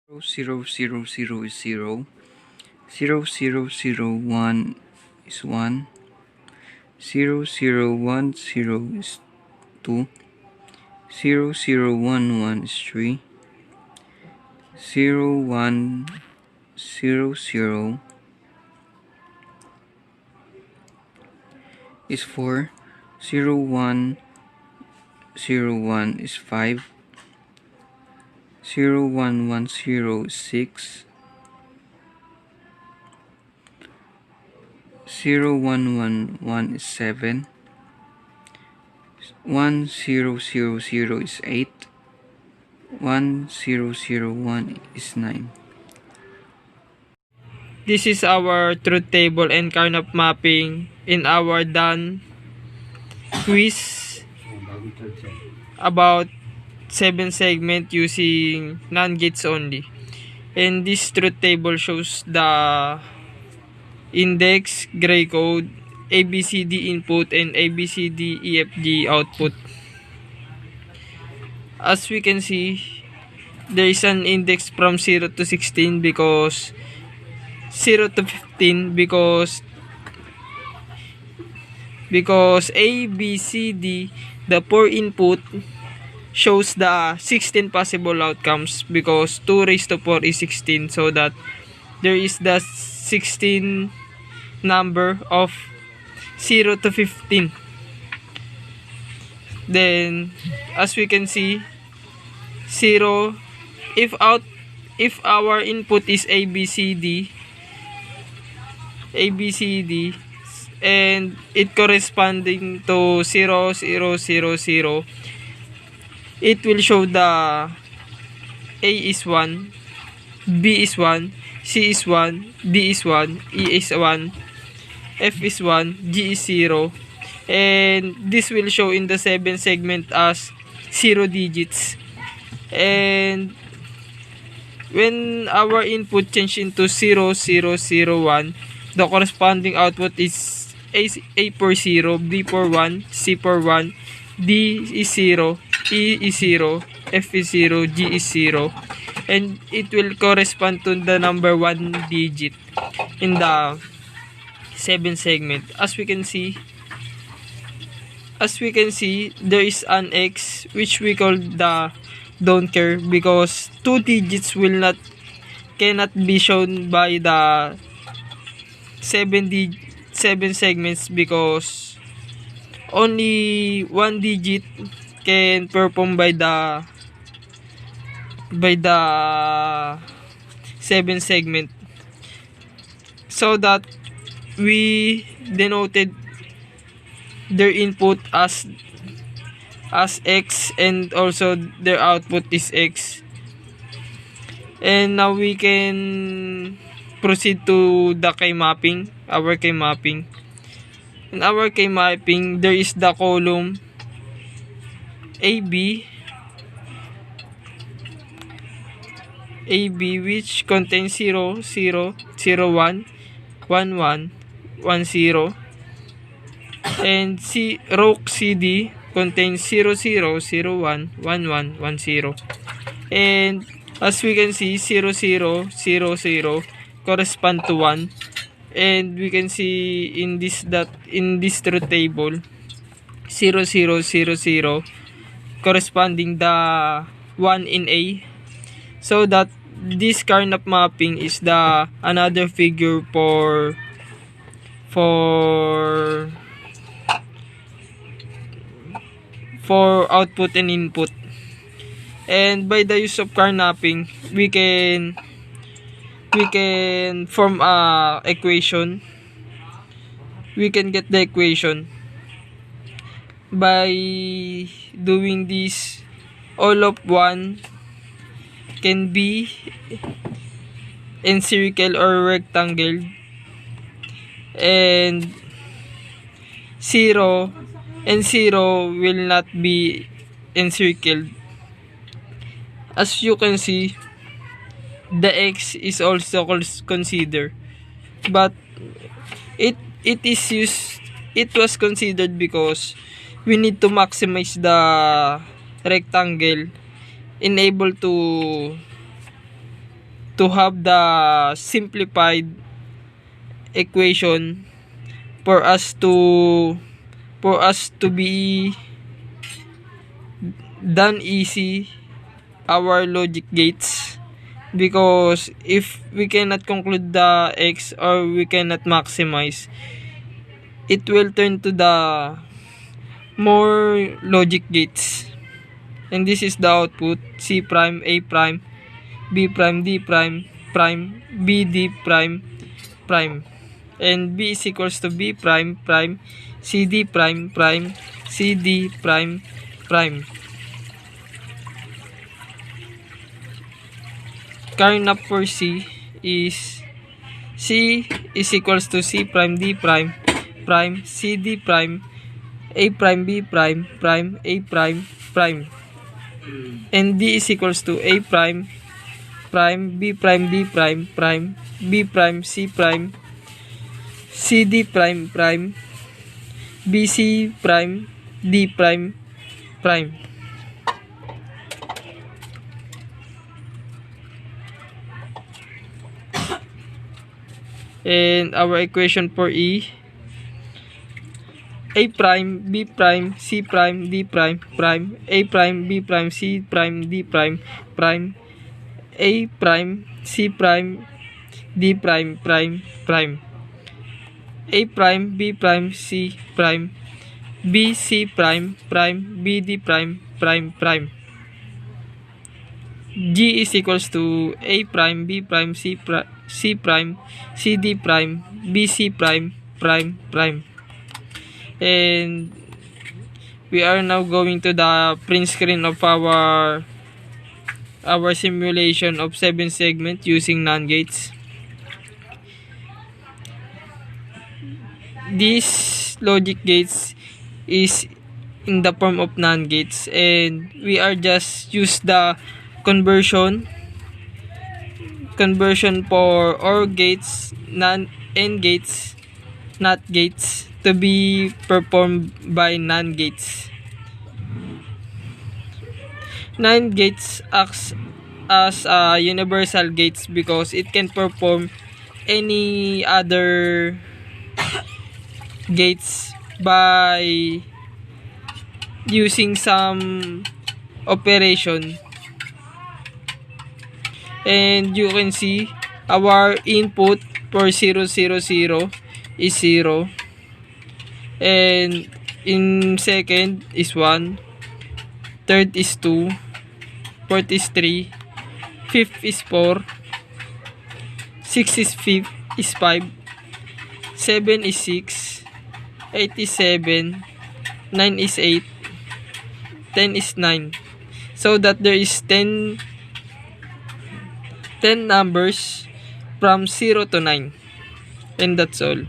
0, 0, 0 is 0, 0, 0, 0, 1 is 1, 0, 0, 1, 0 is 2, 0, 0, 1, 1 is 3, 0, 1, 0, 0 is 4, 0, 1, 0, 1 is 5, 0, 1, 1, 0 is 6, 0, 1, 1, 1 is 7, 1, 0, 0, 0 is 8, 1, 0, 0, 1 is 9. This is our truth table and carnap mapping in our done quiz about 7 segment using NAND gates only. And this truth table shows the index, gray code, ABCD input, and ABCD EFG output. As we can see, there is an index from 0 to 16 because 0 to 15 because A, B, C, D, the 4 input shows the 16 possible outcomes because 2 raised to 4 is 16, so that there is the 16 number of 0 to 15. Then as we can see, 0 if our input is ABCD and it corresponding to 0, 0, 0, 0, it will show the A is 1, B is 1, C is 1, D is 1, E is 1, F is 1, G is 0, and this will show in the 7 segment as 0 digits. And when our input change into 0, 0, 0, 1, the corresponding output is A for 0, B for 1, C for 1, D is 0, E is 0, F is 0, G is 0, and it will correspond to the number 1 digit in the 7 segment. As we can see, there is an X which we call the don't care because 2 digits cannot be shown by the 7 segments because only 1 digit can perform by the 7 segment, so that we denoted their input as X and also their output is X. And now we can proceed to the key mapping, our key mapping. In our key mapping, there is the column AB which contains 0, 0, 0, 1, 1, 1, 1, 0, and row CD contains 0, 0, 0, 1, 1, 1, 1, 0. And as we can see, 0, 0, 0, 0 correspond to 1. And we can see in this truth table, 0, 0, 0, 0 corresponding the 1 in A. So that this carnap mapping is the another figure for output and input. And by the use of carnapping, we can form a equation. We can get the equation by doing this. All of 1 can be encircle or rectangle, and 0 will not be encircled. As you can see, the X is also considered, but it was considered because we need to maximize the rectangle, enable to to have the simplified equation for us to be done easy our logic gates, because if we cannot conclude the x or we cannot maximize, it will turn to the more logic gates. And this is the output: C prime, A prime, B prime, D prime, prime, B, D prime, prime. And B is equals to B prime, prime, C, D prime, prime, C, D prime, prime. Carnap for C is equals to C prime, D prime, prime, C, D prime, A prime, B prime, prime, A prime, prime. And D is equals to A prime, prime, B prime, D prime, prime, B prime, C prime, C, D prime, prime, B, C prime, D prime, prime. And our equation for E: A prime, B prime, C prime, D prime, prime, A prime, B prime, C prime, D prime, prime, A prime, C prime, D prime, prime, prime, A prime, B prime, C prime, B, C prime, prime, B, D prime, prime, prime. G is equals to A prime, B prime, C prime, C, D prime, B, C prime, prime, prime. And we are now going to the print screen of our simulation of 7 segment using NAND gates. These logic gates is in the form of NAND gates, and we are just use the conversion for OR gates, NAND gates, NOT gates to be performed by NAND gates. NAND gates acts as universal gates because it can perform any other gates by using some operation. And you can see our input for 0, 0, 0 is 0, and in second is 1, third is 2, fourth is 3, fifth is 4, sixth is 5, 7 is 6, 8 is 7, 9 is 8, 10 is 9. So that there is 10 numbers from 0 to 9. And that's all.